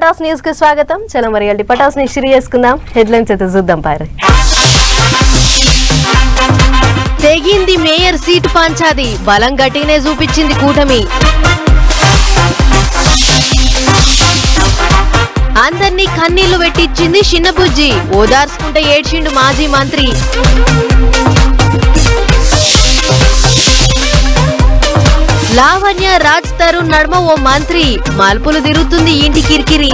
Pataas news కి స్వాగతం. చలో మరి పటాస్ ని షిరి చేసుకుందాం. హెడ్లైన్స్ అయితే చూద్దాం. పారి తెగింది మేయర్ సీటు పంచాది, బలం గట్టిగానే చూపించింది కూటమి. అందర్నీ కన్నీళ్లు పెట్టించింది చిన్నబుజ్జి, ఓదార్చుకుంటే ఏడ్చిండు మాజీ మంత్రి. లావణ్య రాజ్ తరుణ్ నడుమ ఓ మంత్రి, మలుపులు తిరుగుతుంది ఇంటి కిరికిరి.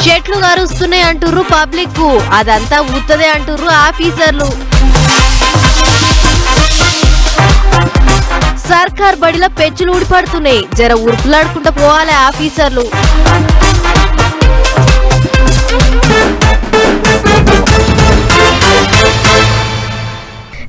చెట్లు గారుస్తున్నాయి అంటుర్రు పబ్లిక్ కు, అదంతా ఉత్తదే అంటుర్రు ఆఫీసర్లు. సర్కార్ బడిలో పెచ్చులు ఊడిపడుతున్నాయి, జర ఉరుకులాడుకుంటూ పోవాలి ఆఫీసర్లు.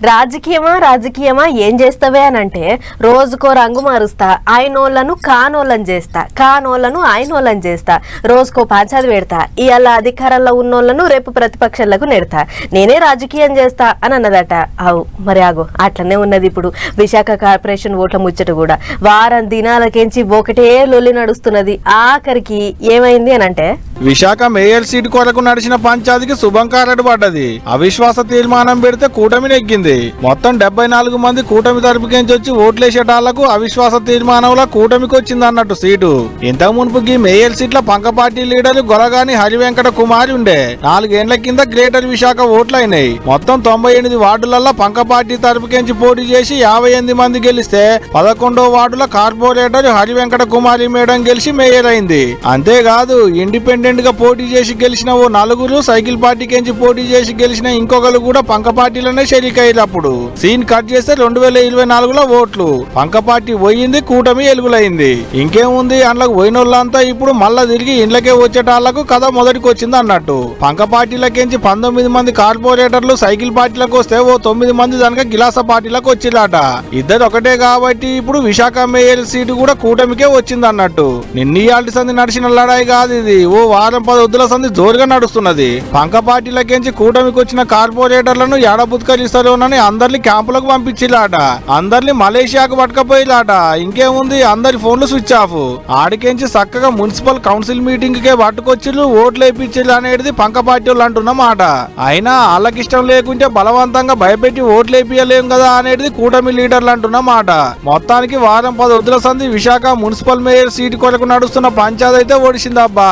రాజకీయమా ఏం చేస్తావే అని అంటే, రోజుకో రంగు మారుస్తా, ఆయనోళ్లను కానోళ్ళని చేస్తా, కానోళ్లను ఆయనోళ్ళని చేస్తా, రోజుకో పంచాది పెడతా, ఇవాళ అధికారంలో ఉన్నోళ్లను రేపు ప్రతిపక్షాలకు నెడతా, నేనే రాజకీయం చేస్తా అని అన్నదట. అవు మరి ఆగో అట్లనే ఉన్నది ఇప్పుడు విశాఖ కార్పొరేషన్ ఓట్ల ముచ్చట కూడా. వారం దినాలకించి ఒకటే లొల్లి నడుస్తున్నది. ఆఖరికి ఏమైంది అని అంటే, విశాఖ మేయర్ సీటు కొరకు నడిచిన పంచాయతీకి శుభంకారడు పడ్డది. అవిశ్వాస తీర్మానం పెడితే కూటమి నెగ్గింది. మొత్తం 74 మంది కూటమి తరపుకించి వచ్చి ఓట్లేసేటాళ్లకు అవిశ్వాస తీర్మానంలో కూటమికి వచ్చింది అన్నట్టు సీటు. ఇంతకు మునుపుకి మేయర్ సీట్ల పంక పార్టీ లీడర్ గొలగాని హరివెంకట కుమారి ఉండే. 4 ఏళ్ల కింద గ్రేటర్ విశాఖ ఓట్లయినాయి. మొత్తం 98 వార్డులలో పంక పార్టీ తరపుకించి పోటీ చేసి 58 మంది గెలిస్తే 11వ వార్డుల కార్పొరేటర్ హరివెంకట కుమారి మేడం గెలిచి మేయర్ అయింది. అంతేకాదు ఇండిపెండెంట్ గా పోటీ చేసి గెలిచిన ఓ 4, సైకిల్ పార్టీకించి పోటీ చేసి గెలిచిన ఇంకొకరు కూడా పంక పార్టీలోనే షరీకయ్యారు. అప్పుడు సీన్ కట్ చేస్తే 2024లో ఓట్లు పంక పార్టీ పోయింది, కూటమి ఎలుగులైంది. ఇంకేముంది, అందులోకి పోయినోళ్ళంతా ఇప్పుడు మళ్ళా తిరిగి ఇండ్లకే వచ్చేటాళ్లకు కథ మొదటికి వచ్చింది అన్నట్టు. పంక పార్టీలకించి 19 మంది కార్పొరేటర్లు సైకిల్ పార్టీలకు వస్తే ఓ 9 మంది దానిక గిలాస పార్టీలకు వచ్చిందట. ఇద్దరు ఒకటే కాబట్టి ఇప్పుడు విశాఖ మేయర్ సీటు కూడా కూటమికే వచ్చింది అన్నట్టు. నిన్నీయాల్టి సంది నడిచిన లడాయి కాదు ఇది, ఓ వారం 10 వద్దుల సంది జోరుగా నడుస్తున్నది. పంక పార్టీలకించి కూటమికి వచ్చిన కార్పొరేటర్లను ఏడబుత్కరిస్తారోనని అందరిని క్యాంపులకు పంపించిలాట. అందరిని మలేషియాకు పట్టుకపోయిలాట. ఇంకేముంది, అందరి ఫోన్లు స్విచ్ ఆఫ్. ఆడికించి చక్కగా మున్సిపల్ కౌన్సిల్ మీటింగ్ కే పట్టుకొచ్చిళ్ళు, ఓట్లు వేయించిళ్ళు అనేది పంక పార్టీ వాళ్ళు అంటున్న మాట. అయినా వాళ్ళకిష్టం లేకుంటే బలవంతంగా భయపెట్టి ఓట్లు వేపియలేం కదా అనేది కూటమి లీడర్లు అంటున్న మాట. మొత్తానికి వారం 10 వద్దుల సంది విశాఖ మున్సిపల్ మేయర్ సీటు కొరకు నడుస్తున్న పంచాయతీ అయితే ఓడిసిందబ్బా.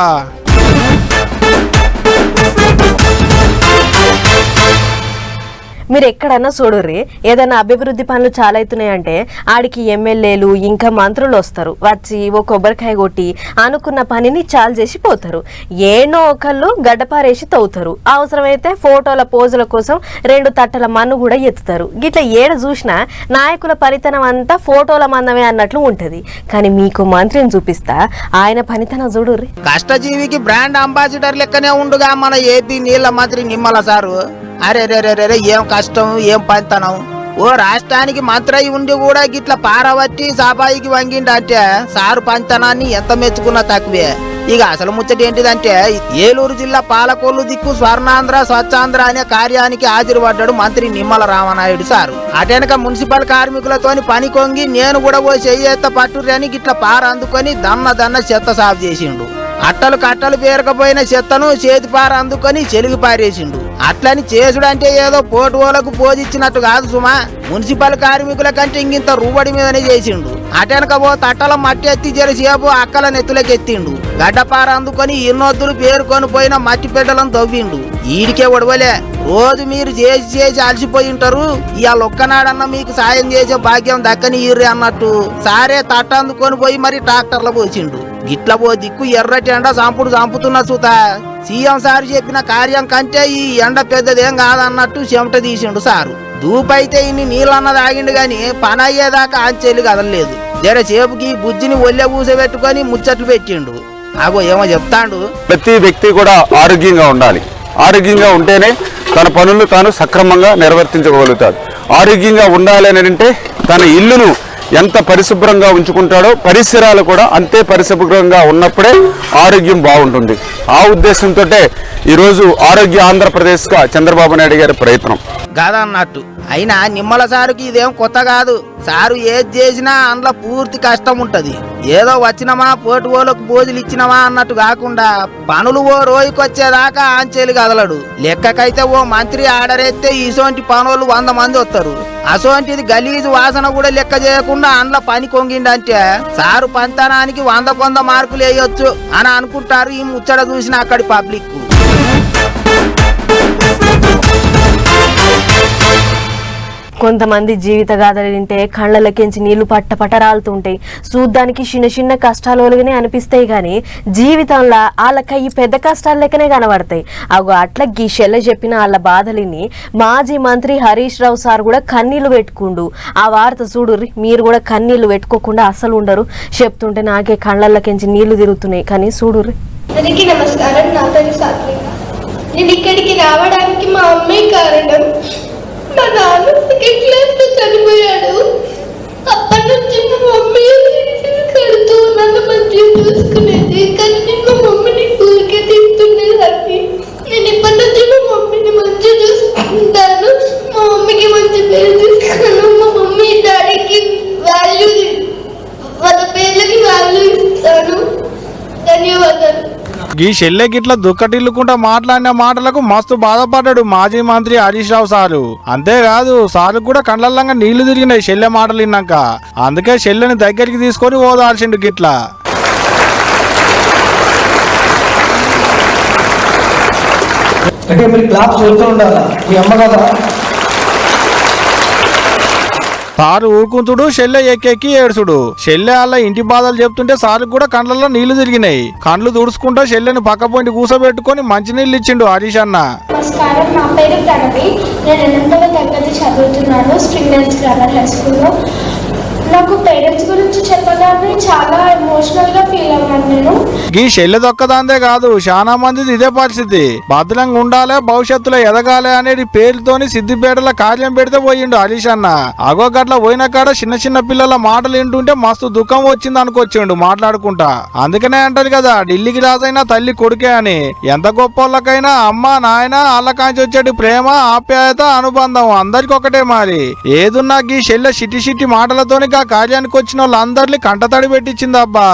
మీరు ఎక్కడన్నా చూడుర్రి, ఏదైనా అభివృద్ధి పనులు చాలా అవుతున్నాయంటే ఆడికి ఎమ్మెల్యేలు ఇంకా మంత్రులు వస్తారు. వచ్చి ఓ కొబ్బరికాయ కొట్టి అనుకున్న పనిని చాలు చేసి పోతారు. ఏనో ఒకళ్ళు గడ్డపారేసి తవ్వుతారు. అవసరమైతే ఫోటోల పోజుల కోసం 2 తట్టల మన్ను కూడా ఎత్తుతారు. గిట్లా ఏడ చూసినా నాయకుల పనితనం అంతా ఫోటోల మందమే అన్నట్లు ఉంటది. కానీ మీకు మంత్రిని చూపిస్తా, ఆయన పనితనం చూడుర్రి. కష్టజీవికి బ్రాండ్ అంబాసిడర్ లెక్కనే ఉండుగా మన ఏపీ నీళ్ల మంత్రి నిమ్మల సారు. అరే రే ఏం కష్టం, ఏం పనితనం. ఓ రాష్ట్రానికి మంత్రి అయి ఉండి కూడా గిట్ల పారవట్టి సాబాయికి వంగిండంటే సారు పనితనాన్ని ఎంత మెచ్చుకున్నా తక్కువే. ఇక అసలు ముచ్చట ఏంటిదంటే, ఏలూరు జిల్లా పాలకొల్లు దిక్కు స్వర్ణాంధ్ర స్వచ్ఛాంధ్ర అనే కార్యానికి హాజరుపడ్డాడు మంత్రి నిమ్మల రామనాయుడు సారు. అటెనక మున్సిపల్ కార్మికులతోని పని కొంగి నేను కూడా ఓ చెయ్యేత్త పట్టుర్రి అని గిట్ల పార అందుకొని దన్న చెత్త సాగు చేసిండు. అట్టలు కట్టలు పేరకపోయిన చెత్తను చేతిపార అందుకొని చెలుగు పారేసిండు. అట్లని చేసుడంటే ఏదో పోటువోలకు పోజిచ్చినట్టు కాదు సుమా. మున్సిపల్ కార్మికుల కంటే ఇంత రూబడి మీదనే చేసిండు. అటెనక ఓ తట్టల మట్టి ఎత్తి జరిసేపు అక్కల నెత్తులకెత్తిండు. గడ్డపార అందుకొని ఇన్నొద్దులు పేరుకొని పోయిన మట్టి బిడ్డలను తవ్విండు. ఈడికే ఒడవలే, రోజు మీరు చేసి అలసిపోయి ఉంటారు, ఇవాళ ఒక్కనాడన్నా మీకు సాయం చేసే భాగ్యం దక్కని ఈర్రి అన్నట్టు సారే తట్ట అందుకొని పోయి మరి ట్రాక్టర్లో పోసిండు. గిట్ల పో దిక్కు ఎర్రటి ఎండ చంపుతున్న సూత. సీఎం సార్ చెప్పిన కార్యం కంటే ఈ ఎండ పెద్దదేం కాదన్నట్టు చెమట తీసిండు సారు. దూపైతే ఇన్ని నీళ్ళన్నది ఆగిండు గాని పని అయ్యేదాకా ఆంచెల్లి కదలలేదు. జర చేపుకి బుజ్జిని ఒళ్ళె పూసబెట్టుకొని ముచ్చట్లు పెట్టిండు. అగో ఏమో చెప్తాండు. ప్రతి వ్యక్తి కూడా ఆరోగ్యంగా ఉండాలి. ఆరోగ్యంగా ఉంటేనే తన పనులు తాను సక్రమంగా నిర్వర్తించగలుగుతాడు. ఆరోగ్యంగా ఉండాలి అని అంటే తన ఇల్లును ఎంత పరిశుభ్రంగా ఉంచుకుంటాడో పరిసరాలు కూడా అంతే పరిశుభ్రంగా ఉన్నప్పుడే ఆరోగ్యం బాగుంటుంది. ఆ ఉద్దేశంతో ఈరోజు ఆరోగ్య ఆంధ్రప్రదేశ్గా చంద్రబాబు నాయుడు గారి ప్రయత్నం కాదన్నట్టు అయినా నిమ్మల సారుకి ఇదేం కొత్త కాదు. సారు ఏది చేసినా అందులో పూర్తి కష్టం ఉంటది. ఏదో వచ్చినమా పోటు ఓలకు భోజులు ఇచ్చినమా అన్నట్టు కాకుండా పనులు ఓ రోజుకి వచ్చేదాకా ఆంచేలు కదలడు. లెక్కకైతే ఓ మంత్రి ఆర్డర్ ఎత్తే ఇసోంటి పనులు 100 మంది వస్తారు. అసోంటిది గలీజు వాసన కూడా లెక్క చేయకుండా అందులో పని కొంగిండంటే సారు పంతనానికి 100 మార్కులు వేయొచ్చు అని అనుకుంటారు ఈ ముచ్చట చూసిన అక్కడి పబ్లిక్. కొంతమంది జీవిత గాథలు వింటే కళ్ళలకించి నీళ్లు పట్ట రాలుతుంటాయి. చూడ్డానికి చిన్న చిన్న కష్టాలుగానే అనిపిస్తాయి కానీ జీవితంలో వాళ్ళకయ్యి పెద్ద కష్టాలు లెక్కనే కనబడతాయి. అగో అట్లా గీషెల్ల చెప్పిన వాళ్ళ బాధలిని మాజీ మంత్రి హరీష్ రావు సార్ కూడా కన్నీళ్లు పెట్టుకుండు. ఆ వార్త చూడుర్రి, మీరు కూడా కన్నీళ్లు పెట్టుకోకుండా అసలు ఉండరు. చెప్తుంటే నాకే కళ్ళలకించి నీళ్లు తిరుగుతున్నాయి కానీ చూడుర్రి. అందరికీ నమస్కారం. నా పేరు సాత్విక. నేను ఇక్కడికి రావడానికి మా అమ్మే కారణం. మా నాన్న సెకండ్ క్లాస్లో చనిపోయాడు. అప్పటి నుంచి మా మమ్మీ కడుతూ నన్ను మంచిగా చూసుకునేది. కానీ నేను మా మమ్మీని ఊరికే తింటుండేదాన్ని. నేను ఇప్పటి నుంచి మా మమ్మీని మంచిగా చూసుకుంటాను. మా మమ్మీకి మంచి పేరు తీసుకున్నాను. మా మమ్మీ డాడీకి వాల్యూ, వాళ్ళ పేర్లకి వాల్యూ ఇస్తాను. ధన్యవాదాలు. ఈ షెల్లె గిట్ల దుక్కటిల్లుకుంటా మాట్లాడిన మాటలకు మస్తు బాధపడ్డాడు మాజీ మంత్రి హరీష్ రావు సారు. అంతేకాదు సారు కూడా కండ్లల్లంగా నీళ్లు తిరిగినాయి షెల్లె మాటలు విన్నాక. అందుకే షెల్లెని దగ్గరికి తీసుకొని ఓదాల్సిండు గిట్లా. అంటే మీరు క్లాస్ వెళ్తూ ఉండాలా, మీ అమ్మ కదా. సారు ఊరుకుంటుడు, షెల్లె ఎక్కెక్కి ఏడుచుడు. షెల్లె వాళ్ళ ఇంటి బాధలు చెప్తుంటే సారు కూడా కండ్లలో నీళ్లు తిరిగినాయి. కండ్లు తుడుచుకుంటా షెల్లెని పక్క పోయింటి కూసబెట్టుకొని మంచినీళ్ళు ఇచ్చిండు హరీష్ అన్న. నమస్కారం, నా పేరు ప్రణవి. నేను 8వ తరగతి చదువుతున్నాను స్ప్రింగ్ డెల్స్ గ్రామర్ హై స్కూల్లో. నాకు పేరెంట్స్ గురించి చెప్పగానే చాలా ఎమోషనల్గా ఫీల్ అయ్యాను నేను. ఈ షెల్లె దొక్కదాందే కాదు చాలా మందిది ఇదే పరిస్థితి. భద్రంగా ఉండాలి, భవిష్యత్తులో ఎదగాలి అనేది పేరుతోని సిద్దిపేటలో కార్యం పెడితే పోయిండు హరీష్ అన్న. అగో గట్ల పోయిన కాడ చిన్న చిన్న పిల్లల మాటలు వింటుంటే మస్తు దుఃఖం వచ్చింది అనుకొచ్చిండు మాట్లాడుకుంటా. అందుకనే అంటారు కదా ఢిల్లీకి రాజైనా తల్లి కొడుకే అని. ఎంత గొప్ప అమ్మ నాయన వాళ్ళకాంచి వచ్చేటి ప్రేమ ఆప్యాయత అనుబంధం అందరికి ఒకటే. మరి ఏదున్నా గీ షెల్లె సిట్టి సిట్టి మాటలతోని కార్యానికి వచ్చిన వాళ్ళందరినీ కంటతడి పెట్టించింది అబ్బా.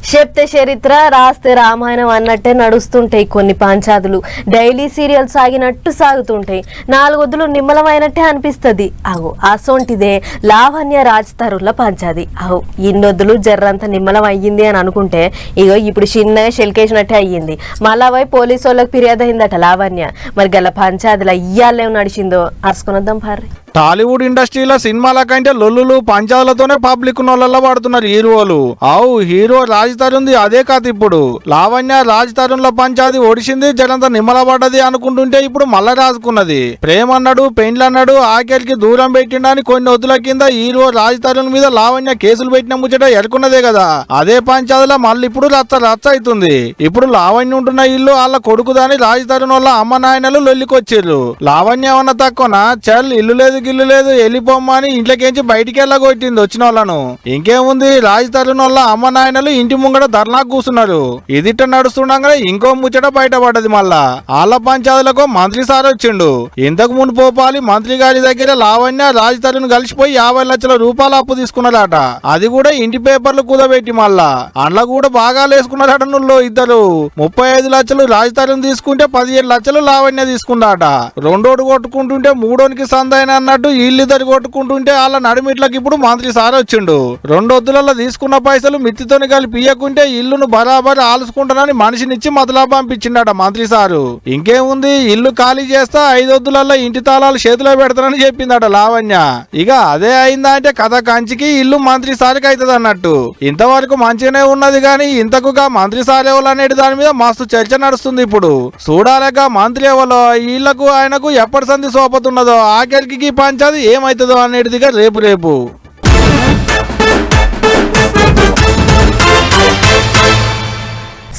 చెప్తే చరిత్ర రాస్తే రామాయణం అన్నట్టే నడుస్తుంటాయి కొన్ని పంచాదులు. Daily serial సాగినట్టు సాగుతుంటాయి. 4 వద్దులు నిమ్మలమైనట్టే అనిపిస్తుంది. అవు అసొంటిదే లావణ్య రాజ్ తరుణ్ల పంచాది. అవు ఇన్నొద్దులు జర్రంత నిమ్మలం అయ్యింది అని అనుకుంటే ఇగో ఇప్పుడు చిన్నగా షెల్కేసినట్టే అయ్యింది. మళ్ళా పోయి పోలీసు వాళ్ళకి ఫిర్యాదు అయిందట లావణ్య. మరి గల పంచాదుల ఇయ్యాలేం నడిచిందో అరుసుకునొద్దాం పార్రి. టాలీవుడ్ ఇండస్ట్రీలో సినిమాల కంటే లొల్లులు పంచాదులతోనే పబ్లిక్ నోళ్ళల్లో పడుతున్నారు హీరోలు. అవు హీరో రాజ్ తరుణ్ అదే కథ. ఇప్పుడు లావణ్య రాజ్ తరుణ్ల పంచాది ఒడిసింది, జనంత నిమ్మలపడ్డది అనుకుంటుంటే ఇప్పుడు మళ్ళా రాసుకున్నది. ప్రేమన్నాడు, పెండ్లన్నాడు, ఆఖరికి దూరం పెట్టిండని కొన్ని వద్దుల కింద హీరో రాజ్ తరుణ్ మీద లావణ్య కేసులు పెట్టిన ముచ్చట ఎరుకున్నదే కదా. అదే పంచాదిలో మళ్ళీ ఇప్పుడు రచ్చ అవుతుంది. ఇప్పుడు లావణ్య ఉంటున్న ఇల్లు వాళ్ళ కొడుకుదాని రాజ్ తరుణ్ వాళ్ళ అమ్మ నాయనలు లొల్లికొచ్చిర్రు. లావణ్య ఏమన్నా తక్కువనా, చల్ ఇల్లు లేదు గిల్లు లేదు వెళ్ళిపోమ్మని ఇంట్లోకించి బయటికి వెళ్ళగొట్టింది వచ్చిన వాళ్ళను. ఇంకేముంది రాజ్ తరుణ్ వాళ్ళ అమ్మ నాయనలు ఇంటి ముంగడ ధర్నాకు కూర్చున్నారు. ఇదిట నడుస్తుండగానే ఇంకో ముచ్చట బయటపడ్డది. మళ్ళా ఆళ్ళ పంచాయతీలకు మంత్రి సార్ వచ్చిండు. ఇంతకు ముందు పోపాలి మంత్రి గారి దగ్గర లావణ్య రాజ్ తరుణ్ కలిసిపోయి 50 లక్షల రూపాయల అప్పు తీసుకున్నారట. అది కూడా ఇంటి పేపర్లు కుదబెట్టి మళ్ళా అండ్ల కూడా బాగా లేసుకున్నారట. నువ్వు ఇద్దరు 35 లక్షలు రాజ్ తరుణ్ తీసుకుంటే 17 లక్షలు లావణ్య తీసుకున్నారట. రెండోడు కొట్టుకుంటుంటే మూడోనికి సందైన అన్నట్టు వీళ్ళిద్దరు కొట్టుకుంటుంటే వాళ్ళ నడిమిట్లకి ఇప్పుడు మంత్రి సార్ వచ్చిండు. 2 వద్దులలో తీసుకున్న పైసలు మిత్తితోని కలిపి ఇయ్యకుంటే ఇల్లును బరాబర్ ఆలుసుకుంటానని మనిషినిచ్చి మతలా పంపించిండట మంత్రి సారు. ఇంకేముంది ఇల్లు ఖాళీ చేస్తా 5 వద్దులలో ఇంటి తాళాలు చేతిలో పెడతానని చెప్పిందట లావణ్య. ఇక అదే అయిందా అంటే కథ కంచికి ఇల్లు మంత్రి సార్కి అవుతుంది అన్నట్టు. ఇంతవరకు మంచిగానే ఉన్నది కానీ ఇంతకుగా మంత్రి సార్ ఎవరు అనేది దాని మీద మస్తు చర్చ నడుస్తుంది. ఇప్పుడు చూడాలేక మంత్రి ఎవరో వీళ్లకు ఆయనకు ఎప్పటి సంధి సోపతున్నదో ఆఖరికి పంచాది ఏమైతుందో అనేటిదిగా రేపు.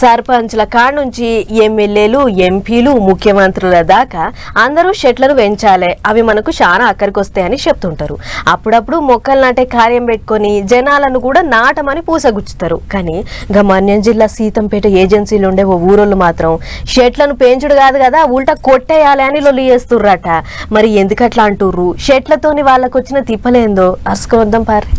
సర్పంచ్ల కాడ నుంచి ఎమ్మెల్యేలు, ఎంపీలు, ముఖ్యమంత్రుల దాకా అందరూ చెట్లను పెంచాలి, అవి మనకు చాలా అక్కడికొస్తాయని చెప్తుంటారు. అప్పుడప్పుడు మొక్కలు నాటే కార్యం పెట్టుకొని జనాలను కూడా నాటమని పూసగుచ్చుతారు. కానీ మన్యం జిల్లా సీతంపేట ఏజెన్సీలో ఉండే ఓ ఊరోళ్ళు మాత్రం చెట్లను పెంచుడు కాదు కదా, ఉల్టా కొట్టేయాలి అని లొల్లి చేస్తుర్రట. మరి ఎందుకట్లా అంటుర్రు, చెట్లతోని వాళ్ళకు వచ్చిన తిప్పలేందో అసుకొద్దాం పారి.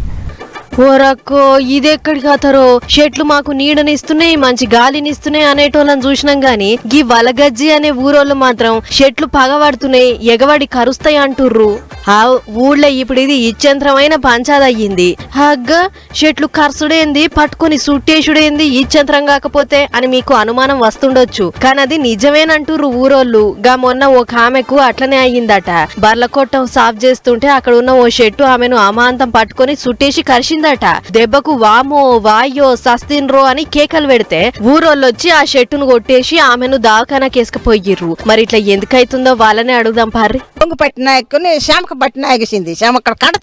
ఓరక్కో ఇదెక్కడికి అతరో, చెట్లు మాకు నీడనిస్తున్నాయి, మంచి గాలినిస్తున్నాయి అనేటోళ్ళని చూసినాం గాని గీ వలగజ్జి అనే ఊరోళ్ళు మాత్రం చెట్లు పగబడుతున్నాయి, ఎగబడి కరుస్తాయి అంటుర్రు. ఆ ఊళ్ళో ఇప్పుడు ఇది ఇచ్చంత్రమైన పంచాదయ్యింది. హగ్గ చెట్లు కరసుడేంది, పట్టుకుని సుట్టేసుడేంది ఇచ్చంత్రం కాకపోతే అని మీకు అనుమానం వస్తుండొచ్చు. కానీ అది నిజమేనంటుర్రు ఊరోళ్ళు. మొన్న ఒక ఆమెకు అట్లనే అయ్యిందట. బర్ల కొట్టం సాఫ్ చేస్తుంటే అక్కడ ఉన్న ఓ చెట్టు ఆమెను అమాంతం పట్టుకొని సుట్టేసి కరిసిందట. దెబ్బకు వామో వాయో సస్తిన్రో అని కేకలు పెడితే ఊరోళ్ళొచ్చి ఆ చెట్టును కొట్టేసి ఆమెను దావఖానాకేసుకుపోయిర్రు. మరి ఇట్లా ఎందుకైతుందో వాళ్ళనే అడుగుదాం పారి. పొంగు పట్టినాయకుని శ్యామక పట్టినాయకేసింది. శ్యామ అక్కడ కడ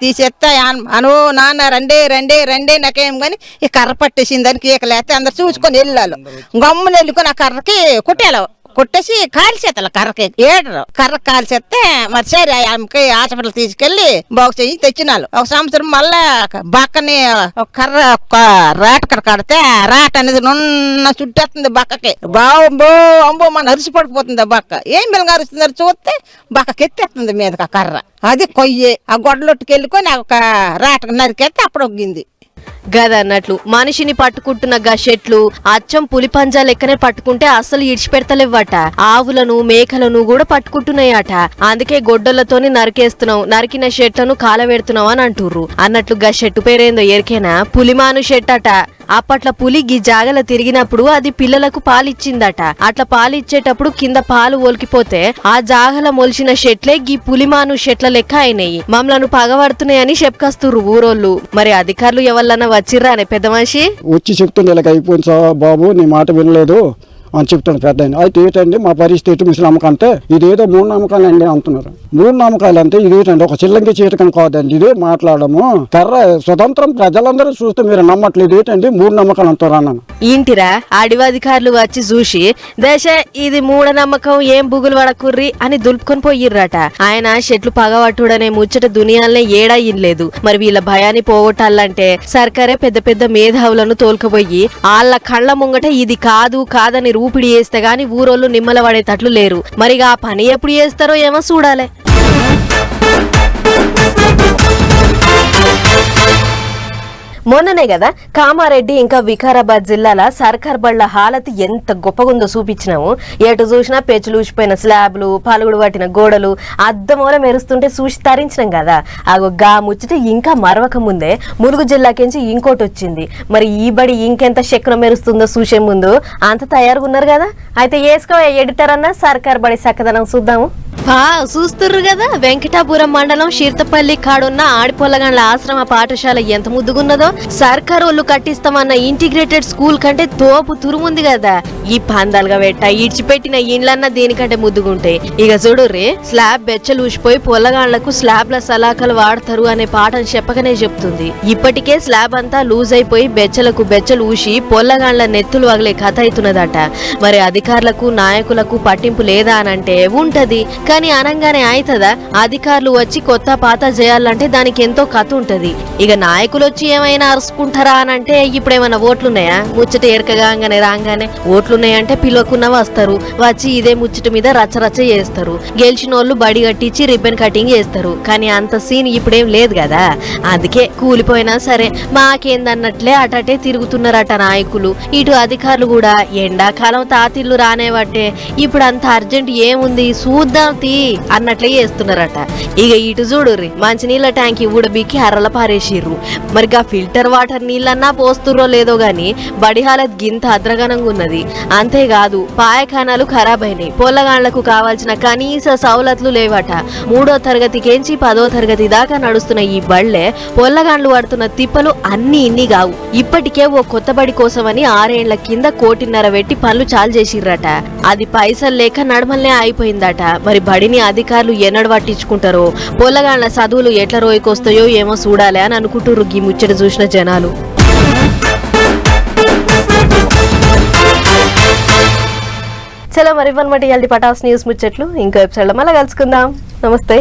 తీసేస్తే అను నాన్న రండే రండే రండే నాకేం కానీ ఈ కర్ర పట్టేసింది అని కేకలేస్తే అందరు చూసుకొని వెళ్ళాలి. గమ్మున వెళ్ళుకొని ఆ కర్రకి కొట్టేలా కొట్టేసి కాల్చేత కర్రకి ఏడరు కర్ర కాల్చేస్తే మరి సరే ఆమెకి హాస్పిటల్ తీసుకెళ్లి బాగు చేసి తెచ్చినారు. ఒక సంవత్సరం మళ్ళా బక్కని కర్ర రాట కడ కడితే రాట అనేది నున్న చుట్టేస్తుంది బక్కకి. బాంబో అంబో మన అరిసి పడిపోతుంది ఆ బక్క. ఏం బిల్లంగా అరుస్తున్నారు చూస్తే బక్కకి ఎత్తేస్తుంది మీదకి ఆ కర్ర. అది కొయ్యి ఆ గొడ్డలొట్టుకు వెళ్ళుకొని ఒక రాట నరికేస్తే అప్పుడు ఒగ్గింది. గదన్నట్లు మనిషిని పట్టుకుంటున్న చెట్లు అచ్చం పులి పంజా లెక్కనే పట్టుకుంటే అస్సలు ఇడిచిపెడతలేవట. ఆవులను, మేకలను కూడా పట్టుకుంటున్నాయట. అందుకే గొడ్డలతోని నరికేస్తున్నావు, నరికిన చెట్లను కాలబెడుతున్నావు అని అంటుర్రు. అన్నట్లు చెట్టు పేరేందో ఎరికేనా, పులిమాను చెట్టు అట. అప్పట్ల పులి గీ జాగల తిరిగినప్పుడు అది పిల్లలకు పాలిచ్చిందట. అట్లా పాలిచ్చేటప్పుడు కింద పాలు ఒలికిపోతే ఆ జాగల మొలిచిన చెట్లే గీ పులిమాను చెట్ల లెక్క అయినాయి. మమ్మలను పగబడుతున్నాయని చెప్పుకొస్తుర్రు ఊరోళ్ళు. మరి అధికారులు ఎవరన్నా వచ్చిర్రా అనే పెద్ద మనిషి వచ్చి చెప్తుండే ఇలా అయిపోయింది బాబు, నీ మాట వినలేదు అని చెప్తాను పెద్ద ఆయన. అయితే ఏంటండి మా పరిస్థితి ముసలమ్మక అంటే ఇదేదో మూఢనమ్మకాలు అండి అంటున్నారు. మూఢనమ్మకాలు అంటే ఇదేంటండి ఒక చిల్లంగి చీటకని కాదండి, ఇదే మాట్లాడము కర్ర స్వతంత్రం ప్రజలందరూ చూస్తే మీరు నమ్మట్లేదు, ఏంటండి మూఢనమ్మకాలు అంటారు అన్నాను. ఇంటిరా అడివాధికారులు వచ్చి చూసి దేశ ఇది మూఢనమ్మకం ఏం బుగులు పడకుర్రి అని దులుపుకొని పోయిర్రట. ఆయన చెట్లు పగబట్టుడనే ముచ్చట దునియాలనే ఏడా ఇన్లేదు. మరి వీళ్ళ భయాన్ని పోగొట్టాలంటే సర్కారే పెద్ద పెద్ద మేధావులను తోలుకపోయి వాళ్ళ కళ్ళ ముంగట ఇది కాదు కాదని ఊపిడి చేస్తే గాని ఊరోళ్ళు నిమ్మల పడేటట్లు లేరు. మరిగా ఆ పని ఎప్పుడు చేస్తారో ఏమో చూడాలి. మొన్ననే కదా కామారెడ్డి ఇంకా వికారాబాద్ జిల్లాల సర్కార్ బళ్ల హాలత్ ఎంత గొప్పగుందో చూపించినాము. ఎటు చూసినా పెచ్చులు ఊసిపోయిన స్లాబ్లు, పలుగుడు పట్టిన గోడలు అద్దమూల మెరుస్తుంటే చూసి తరించినాం కదా. గా ముచ్చట ఇంకా మరవక ముందే ములుగు జిల్లాకించి ఇంకోటి వచ్చింది. మరి ఈ బడి ఇంకెంత శక్రం మెరుస్తుందో చూసే ముందు అంత తయారుగా ఉన్నారు కదా. అయితే వేసుకో ఎడిటర్ అన్న సర్కార్ బడి చక్కదనం చూద్దాము. చూస్తుర్రు కదా వెంకటాపురం మండలం షీర్తపల్లి కాడున్న ఆడిపొల్లగండ్ల ఆశ్రమ పాఠశాల ఎంత ముద్దుగున్నదో. సర్కారు వాళ్ళు కట్టిస్తామన్న ఇంటిగ్రేటెడ్ స్కూల్ కంటే తోపు తురుముంది కదా. ఈ పందాలుగా పెట్ట ఇడిచిపెట్టిన ఇండ్లన్నా దీనికంటే ముద్దుగుంటాయి. ఇక చూడుర్రి స్లాబ్ బెచ్చలు ఊసిపోయి పొల్లగాండ్లకు స్లాబ్ల సలాకలు వాడతారు అనే పాఠం చెప్పకనే చెప్తుంది. ఇప్పటికే స్లాబ్ అంతా లూజ్ అయిపోయి బెచ్చలకు బెచ్చలు ఊసి పొల్లగాండ్ల నెత్తులు వగలే కథ అవుతున్నదట. మరి అధికారులకు నాయకులకు పట్టింపు లేదా అనంటే ఉంటది, కానీ అనంగానే అవుతుందా? అధికారులు వచ్చి కొత్త పాత చేయాలంటే దానికి ఎంతో కథ ఉంటది. ఇక నాయకులు వచ్చి ఏమైనా అరుచుకుంటారా అనంటే ఇప్పుడేమైనా ఓట్లున్నాయా? ముచ్చట ఎరకగానే రాగానే ఓట్లున్నాయంటే పిలువకున్న వస్తారు, వచ్చి ఇదే ముచ్చట మీద రచ్చరచ్చ చేస్తారు. గెలిచిన వాళ్ళు బడి కట్టించి రిబ్బన్ కటింగ్ చేస్తారు. కానీ అంత సీన్ ఇప్పుడేం లేదు కదా. అందుకే కూలిపోయినా సరే మాకేందన్నట్లే అటటే తిరుగుతున్నారట నాయకులు. ఇటు అధికారులు కూడా ఎండాకాలం తాతిళ్లు రానేవట్టే ఇప్పుడు అంత అర్జెంట్ ఏముంది చూద్దాం అన్నట్లే చేస్తున్నారట. ఇక ఇటు చూడుర్రి మంచినీళ్ళ ట్యాంక్ ఊడబీకి అర్రల పారేసిర్రు. మరిగా ఫిల్టర్ వాటర్ నీళ్ళన్నా పోస్తుర్రో లేదో గాని బడి హాలత్ గింత అద్రగనంగా ఉన్నది. అంతేకాదు పాయఖానాలు ఖరాబ్ అయినాయి. పొల్లగాండ్లకు కావాల్సిన కనీస సౌలతులు లేవట. 3వ తరగతికేంచి 10వ తరగతి దాకా నడుస్తున్న ఈ బళ్లే పొల్లగాండ్లు పడుతున్న తిప్పలు అన్ని ఇన్ని కావు. ఇప్పటికే ఓ కొత్త బడి కోసమని 6 ఏళ్ల కింద 1.5 కోటి పెట్టి పనులు చాలు చేసిర్రట. అది పైసలు లేక నడమల్నే అయిపోయిందట. మరి బడిని అధికారులు ఎన్నడు పట్టించుకుంటారో, పొల్లగాండ్ల చదువులు ఎట్ల రోయికొస్తాయో ఏమో చూడాలి అని అనుకుంటుర్రు ఈ ముచ్చట చూసిన జనాలు. చలో మరి ఇవ్వనమాట ఇవాళ పటాస్ న్యూస్ ముచ్చట్లు ఇంకో ఎపిసోడ్లో మళ్ళీ కలుసుకుందాం. నమస్తే.